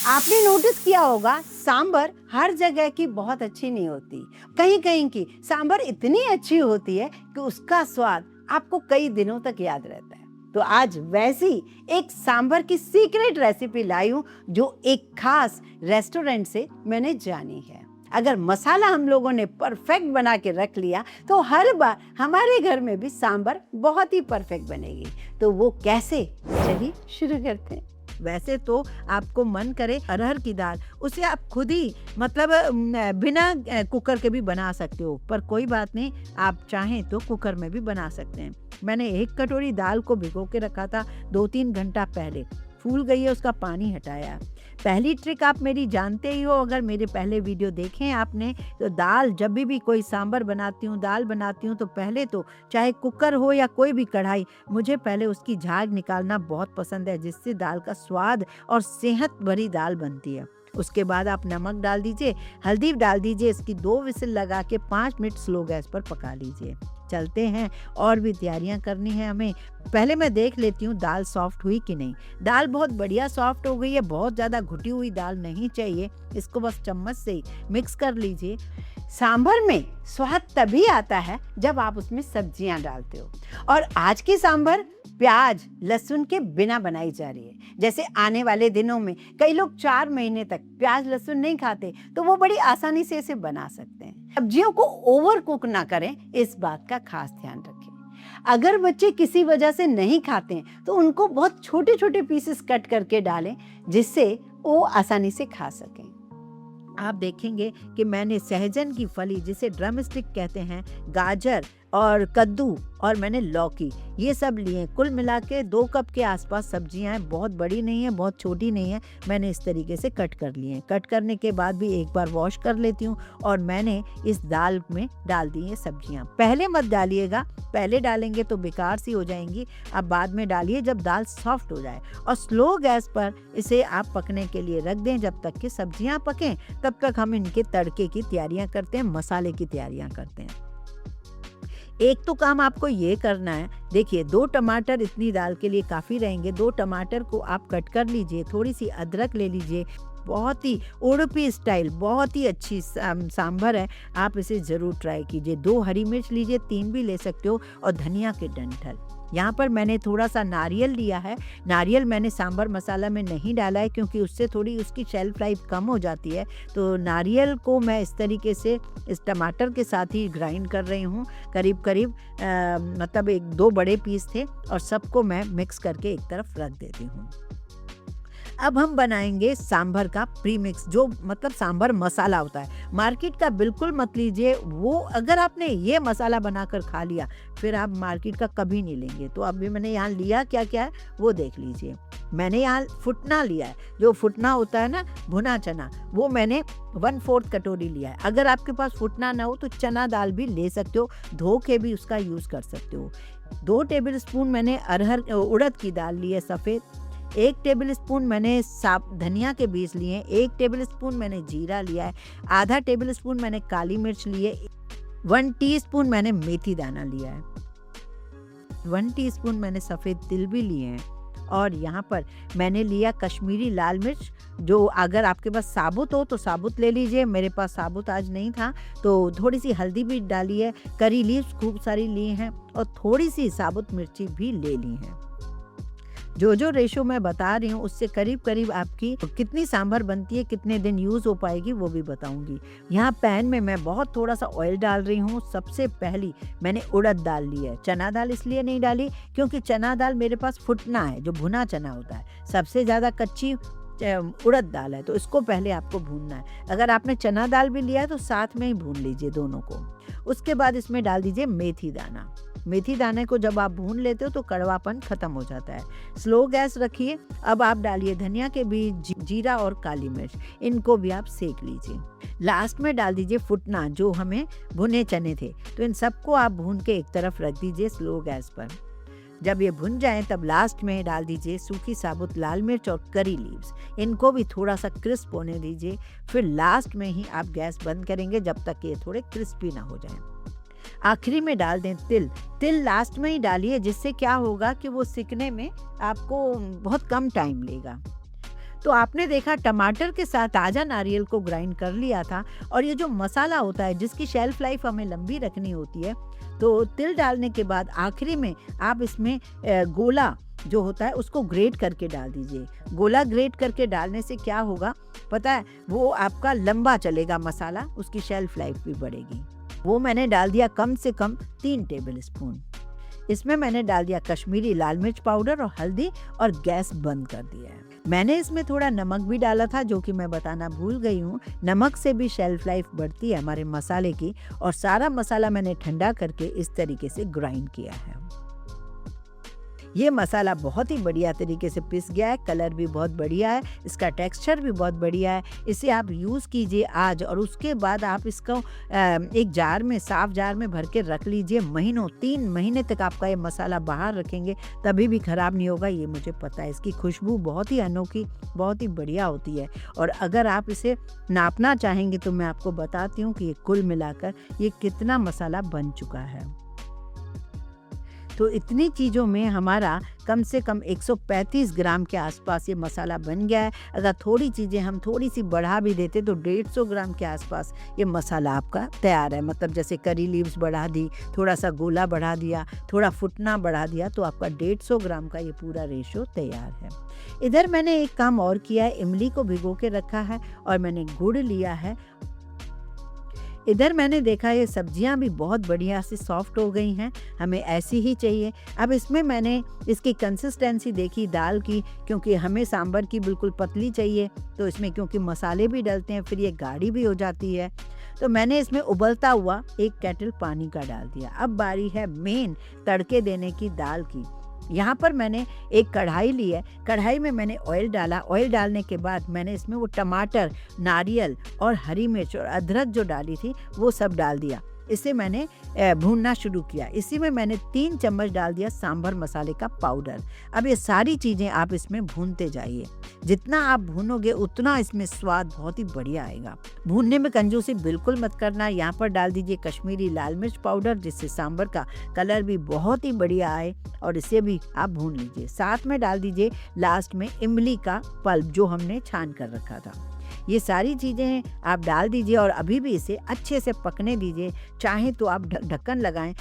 आपने नोटिस किया होगा सांबर हर जगह की बहुत अच्छी नहीं होती। कहीं कहीं की सांबर इतनी अच्छी होती है कि उसका स्वाद आपको कई दिनों तक याद रहता है। तो आज वैसी एक सांबर की सीक्रेट रेसिपी लाई हूं जो एक खास रेस्टोरेंट से मैंने जानी है। अगर मसाला हम लोगों ने परफेक्ट बना के रख लिया तो हर बार हमारे घर में भी सांबर बहुत ही परफेक्ट बनेगी। तो वो कैसे, चलिए शुरू करते हैं। वैसे तो आपको मन करे अरहर की दाल, उसे आप खुद ही मतलब बिना कुकर के भी बना सकते हो, पर कोई बात नहीं, आप चाहें तो कुकर में भी बना सकते हैं। मैंने 1 कटोरी दाल को भिगो के रखा था 2-3 घंटा पहले। फूल गई है, उसका पानी हटाया। पहली ट्रिक आप मेरी जानते ही हो, अगर मेरे पहले वीडियो देखे हैं आपने, तो दाल जब भी कोई सांबर बनाती हूँ, दाल बनाती हूँ, तो पहले तो चाहे कुकर हो या कोई भी कढ़ाई, मुझे पहले उसकी झाग निकालना बहुत पसंद है, जिससे दाल का स्वाद और सेहत भरी दाल बनती है। उसके बाद आप नमक डाल दीजिए, हल्दी डाल दीजिए, इसकी 2 विसिल लगा के 5 मिनट स्लो गैस पर पका लीजिए। चलते हैं, और भी तैयारियां करनी है हमें। पहले मैं देख लेती हूँ दाल सॉफ्ट हुई कि नहीं। दाल बहुत बढ़िया सॉफ्ट हो गई है, बहुत ज़्यादा घुटी हुई दाल नहीं चाहिए। इसको बस चम्मच से ही मिक्स कर लीजिए। सांभर में स्वाद तभी आता है जब आप उसमें सब्जियां डालते हो, और आज की सांभर प्याज लहसुन के बिना बनाई जा रही है। जैसे आने वाले दिनों में कई लोग 4 महीने तक प्याज लहसुन नहीं खाते, तो वो बड़ी आसानी से इसे बना सकते हैं। सब्जियों को ओवर कुक ना करें, इस बात का खास ध्यान रखें। अगर बच्चे किसी वजह से नहीं खाते हैं तो उनको बहुत छोटे छोटे पीसेस कट करके डालें, जिससे वो आसानी से खा सकें। आप देखेंगे कि मैंने सहजन की फली, जिसे ड्रम स्टिक कहते हैं, गाजर और कद्दू, और मैंने लौकी, ये सब लिए। कुल मिला के 2 कप के आसपास सब्जियां हैं। बहुत बड़ी नहीं है, बहुत छोटी नहीं है। मैंने इस तरीके से कट कर लिए हैं। कट करने के बाद भी एक बार वॉश कर लेती हूँ, और मैंने इस दाल में डाल दी है सब्जियां। पहले मत डालिएगा, पहले डालेंगे तो बेकार सी हो जाएंगी। आप बाद में डालिए जब दाल सॉफ्ट हो जाए, और स्लो गैस पर इसे आप पकने के लिए रख दें। जब तक कि सब्जियां पकें तब तक हम इनके तड़के की तैयारियां करते हैं, मसाले की तैयारियां करते हैं। एक तो काम आपको ये करना है, देखिए 2 टमाटर इतनी दाल के लिए काफ़ी रहेंगे। 2 टमाटर को आप कट कर लीजिए, थोड़ी सी अदरक ले लीजिए। बहुत ही उड़पी स्टाइल, बहुत ही अच्छी सांभर है, आप इसे ज़रूर ट्राई कीजिए। 2 हरी मिर्च लीजिए, 3 भी ले सकते हो, और धनिया के डंठल। यहाँ पर मैंने थोड़ा सा नारियल लिया है। नारियल मैंने सांभर मसाला में नहीं डाला है, क्योंकि उससे थोड़ी उसकी शेल्फ लाइफ कम हो जाती है। तो नारियल को मैं इस तरीके से इस टमाटर के साथ ही ग्राइंड कर रही हूँ। करीब करीब मतलब 1-2 बड़े पीस थे, और सबको मैं मिक्स करके एक तरफ रख देती हूँ। अब हम बनाएंगे सांभर का प्रीमिक्स, जो मतलब सांभर मसाला होता है। मार्केट का बिल्कुल मत लीजिए, वो अगर आपने ये मसाला बनाकर खा लिया, फिर आप मार्केट का कभी नहीं लेंगे। तो अभी मैंने यहाँ लिया क्या क्या है वो देख लीजिए। मैंने यहाँ फुटना लिया है, जो फुटना होता है ना, भुना चना, वो मैंने 1/4 कटोरी लिया है। अगर आपके पास फुटना ना हो तो चना दाल भी ले सकते हो, धो के भी उसका यूज़ कर सकते हो। 2 टेबल स्पून मैंने उड़द की दाल ली है सफ़ेद। 1 टेबल स्पून मैंने धनिया के बीज लिए, 1 टेबल स्पून मैंने जीरा लिया है, आधा टेबल स्पून मैंने काली मिर्च ली है, 1 टीस्पून मैंने मेथी दाना लिया है, 1 टीस्पून मैंने सफ़ेद तिल भी लिए हैं, और यहाँ पर मैंने लिया कश्मीरी लाल मिर्च, जो अगर आपके पास साबुत हो तो साबुत ले लीजिए। मेरे पास साबुत आज नहीं था, तो थोड़ी सी हल्दी भी डाली है। करी लीव्स खूब सारी ली हैं, और थोड़ी सी साबुत मिर्ची भी ले ली हैं। जो रेशो मैं बता रही हूँ, उससे करीब करीब आपकी कितनी सांभर बनती है, कितने दिन यूज़ हो पाएगी, वो भी बताऊंगी। यहाँ पैन में मैं बहुत थोड़ा सा ऑयल डाल रही हूँ। सबसे पहली मैंने उड़द दाल ली है। चना दाल इसलिए नहीं डाली क्योंकि चना दाल मेरे पास फुटना है, जो भुना चना होता है। सबसे ज़्यादा कच्ची उड़द दाल है, तो इसको पहले आपको भूनना है। अगर आपने चना दाल भी लिया है तो साथ में ही भून लीजिए दोनों को। उसके बाद इसमें डाल दीजिए मेथी दाना। मेथी दाने को जब आप भून लेते हो तो कड़वापन खत्म हो जाता है। स्लो गैस रखिए। अब आप डालिए धनिया के बीज, जीरा और काली मिर्च, इनको भी आप सेक लीजिए। लास्ट में डाल दीजिए फुटना, जो हमें भुने चने थे। तो इन सबको आप भून के एक तरफ रख दीजिए स्लो गैस पर। जब ये भुन जाए तब लास्ट में डाल दीजिए सूखी साबुत लाल मिर्च और करी लीव्स, इनको भी थोड़ा सा क्रिस्प होने दीजिए। फिर लास्ट में ही आप गैस बंद करेंगे जब तक ये थोड़े क्रिस्पी ना हो जाएं। आखिरी में डाल दें तिल लास्ट में ही डालिए, जिससे क्या होगा कि वो सिकने में आपको बहुत कम टाइम लेगा। तो आपने देखा टमाटर के साथ ताज़ा नारियल को ग्राइंड कर लिया था, और ये जो मसाला होता है जिसकी शेल्फ लाइफ हमें लंबी रखनी होती है, तो तिल डालने के बाद आखिरी में आप इसमें गोला जो होता है उसको ग्रेट करके डाल दीजिए। गोला ग्रेट करके डालने से क्या होगा पता है, वो आपका लंबा चलेगा मसाला, उसकी शेल्फ लाइफ भी बढ़ेगी। वो मैंने डाल दिया कम से कम 3 टेबल स्पून। इसमें मैंने डाल दिया कश्मीरी लाल मिर्च पाउडर और हल्दी, और गैस बंद कर दिया है। मैंने इसमें थोड़ा नमक भी डाला था, जो कि मैं बताना भूल गई हूँ। नमक से भी शेल्फ लाइफ बढ़ती है हमारे मसाले की। और सारा मसाला मैंने ठंडा करके इस तरीके से ग्राइंड किया है। ये मसाला बहुत ही बढ़िया तरीके से पिस गया है, कलर भी बहुत बढ़िया है, इसका टेक्सचर भी बहुत बढ़िया है। इसे आप यूज़ कीजिए आज, और उसके बाद आप इसको एक जार में, साफ जार में भर के रख लीजिए महीनों, 3 महीने तक आपका ये मसाला बाहर रखेंगे तभी भी ख़राब नहीं होगा, ये मुझे पता है। इसकी खुशबू बहुत ही अनोखी, बहुत ही बढ़िया होती है। और अगर आप इसे नापना चाहेंगे तो मैं आपको बताती हूँ कि ये कुल मिलाकर ये कितना मसाला बन चुका है। तो इतनी चीज़ों में हमारा कम से कम 135 ग्राम के आसपास ये मसाला बन गया है। अगर थोड़ी चीज़ें हम थोड़ी सी बढ़ा भी देते तो 150 ग्राम के आसपास ये मसाला आपका तैयार है। मतलब जैसे करी लीव्स बढ़ा दी, थोड़ा सा गोला बढ़ा दिया, थोड़ा फुटना बढ़ा दिया, तो आपका 150 ग्राम का ये पूरा रेशो तैयार है। इधर मैंने एक काम और किया है, इमली को भिगो के रखा है और मैंने गुड़ लिया है। इधर मैंने देखा ये सब्जियां भी बहुत बढ़िया से सॉफ्ट हो गई हैं, हमें ऐसी ही चाहिए। अब इसमें मैंने इसकी कंसिस्टेंसी देखी दाल की, क्योंकि हमें सांभर की बिल्कुल पतली चाहिए, तो इसमें क्योंकि मसाले भी डलते हैं फिर ये गाढ़ी भी हो जाती है। तो मैंने इसमें उबलता हुआ 1 केटल पानी का डाल दिया। अब बारी है मेन तड़के देने की, दाल की। यहाँ पर मैंने एक कढ़ाई ली है, कढ़ाई में मैंने ऑयल डाला। ऑयल डालने के बाद मैंने इसमें वो टमाटर, नारियल और हरी मिर्च और अदरक जो डाली थी वो सब डाल दिया। इसे मैंने भूनना शुरू किया। इसी में मैंने 3 चम्मच डाल दिया सांभर मसाले का पाउडर। अब ये सारी चीज़ें आप इसमें भूनते जाइए। जितना आप भूनोगे उतना इसमें स्वाद बहुत ही बढ़िया आएगा। भूनने में कंजूसी बिल्कुल मत करना। यहाँ पर डाल दीजिए कश्मीरी लाल मिर्च पाउडर, जिससे सांभर का कलर भी बहुत ही बढ़िया आए, और इसे भी आप भून लीजिए। साथ में डाल दीजिए लास्ट में इमली का पल्प जो हमने छान कर रखा था। ये सारी चीज़ें आप डाल दीजिए और अभी भी इसे अच्छे से पकने दीजिए। चाहे तो आप ढक्कन लगाएं।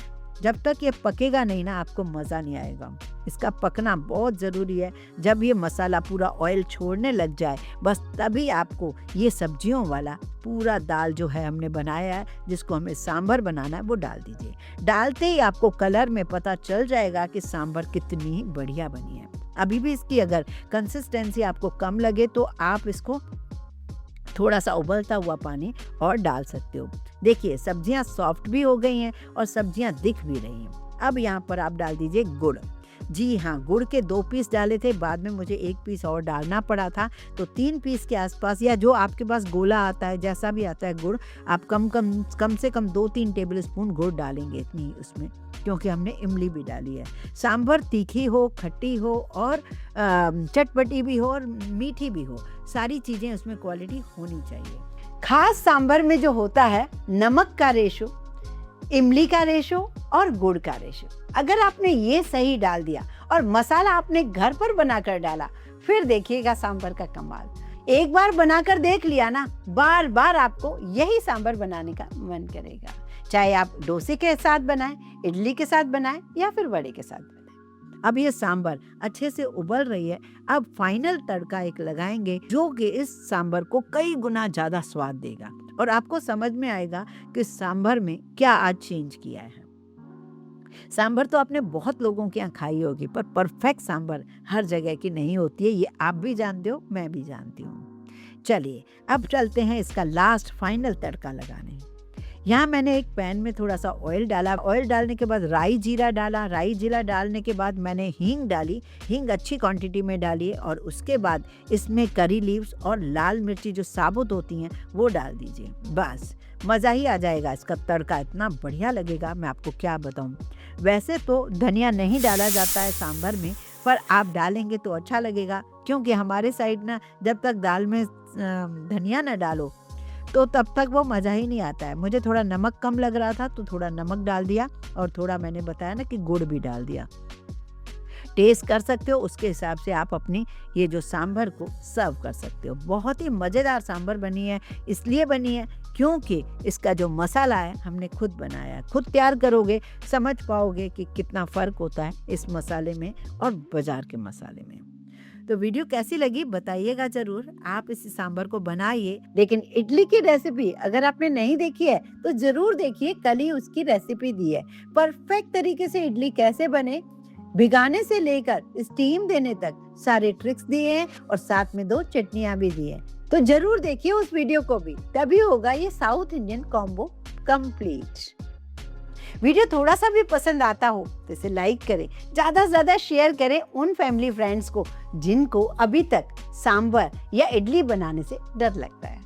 जब तक ये पकेगा नहीं ना, आपको मज़ा नहीं आएगा। इसका पकना बहुत ज़रूरी है। जब ये मसाला पूरा ऑयल छोड़ने लग जाए, बस तभी आपको ये सब्जियों वाला पूरा दाल जो है हमने बनाया है, जिसको हमें सांभर बनाना है, वो डाल दीजिए। डालते ही आपको कलर में पता चल जाएगा कि सांभर कितनी बढ़िया बनी है। अभी भी इसकी अगर कंसिस्टेंसी आपको कम लगे तो आप इसको थोड़ा सा उबलता हुआ पानी और डाल सकते हो। देखिए सब्जियां सॉफ्ट भी हो गई हैं और सब्जियां दिख भी रही हैं। अब यहाँ पर आप डाल दीजिए गुड़। जी हाँ, गुड़ के 2 पीस डाले थे, बाद में मुझे 1 पीस और डालना पड़ा था, तो 3 पीस के आसपास, या जो आपके पास गोला आता है, जैसा भी आता है गुड़, आप कम से कम 2-3 टेबल स्पून गुड़ डालेंगे इतनी उसमें, क्योंकि हमने इमली भी डाली है। सांभर तीखी हो, खट्टी हो और चटपटी भी हो और मीठी भी हो, सारी चीज़ें उसमें क्वालिटी होनी चाहिए। खास सांभर में जो होता है, नमक का रेशो, इमली का रेशो और गुड़ का रेशो, अगर आपने ये सही डाल दिया और मसाला आपने घर पर बनाकर डाला, फिर देखिएगा सांभर का कमाल। एक बार बनाकर देख लिया ना, बार बार आपको यही सांभर बनाने का मन करेगा। चाहे आप डोसे के साथ बनाएं, इडली के साथ बनाएं या फिर वड़े के साथ बनाएं। अब ये सांभर अच्छे से उबल रही है। अब फाइनल तड़का एक लगाएंगे, जो कि इस सांभर को कई गुना ज़्यादा स्वाद देगा, और आपको समझ में आएगा कि सांभर में क्या आज चेंज किया है। सांभर तो आपने बहुत लोगों के यहाँ खाई होगी, पर परफेक्ट सांभर हर जगह की नहीं होती है, ये आप भी जानते हो, मैं भी जानती हूँ। चलिए अब चलते हैं इसका लास्ट फाइनल तड़का लगाने। यहाँ मैंने एक पैन में थोड़ा सा ऑयल डाला। ऑयल डालने के बाद राई जीरा डाला। राई जीरा डालने के बाद मैंने हींग डाली। हींग अच्छी क्वांटिटी में डालिए, और उसके बाद इसमें करी लीव्स और लाल मिर्ची जो साबुत होती हैं वो डाल दीजिए। बस मज़ा ही आ जाएगा। इसका तड़का इतना बढ़िया लगेगा, मैं आपको क्या बताऊँ। वैसे तो धनिया नहीं डाला जाता है सांभर में, पर आप डालेंगे तो अच्छा लगेगा, क्योंकि हमारे साइड ना, जब तक दाल में धनिया ना डालो तो तब तक वो मज़ा ही नहीं आता है। मुझे थोड़ा नमक कम लग रहा था तो थोड़ा नमक डाल दिया, और थोड़ा मैंने बताया ना कि गुड़ भी डाल दिया। टेस्ट कर सकते हो, उसके हिसाब से आप अपनी ये जो सांभर को सर्व कर सकते हो। बहुत ही मज़ेदार सांभर बनी है, इसलिए बनी है क्योंकि इसका जो मसाला है हमने खुद बनाया है। खुद तैयार करोगे समझ पाओगे कि कितना फ़र्क होता है इस मसाले में और बाज़ार के मसाले में। तो वीडियो कैसी लगी बताइएगा ज़रूर। आप इस सांभर को बनाइए, लेकिन इडली की रेसिपी अगर आपने नहीं देखी है तो ज़रूर देखिए, कल ही उसकी रेसिपी दी है। परफेक्ट तरीके से इडली कैसे बने, भिगाने से लेकर स्टीम देने तक सारे ट्रिक्स दिए हैं और साथ में 2 चटनियाँ भी दी हैं। तो ज़रूर देखिए उस वीडियो को भी, तभी होगा ये south Indian combo complete. Video थोड़ा सा भी पसंद आता हो तो इसे लाइक करें, ज़्यादा से ज़्यादा शेयर करें उन फैमिली फ्रेंड्स को जिनको अभी तक सांभर या इडली बनाने से डर लगता है।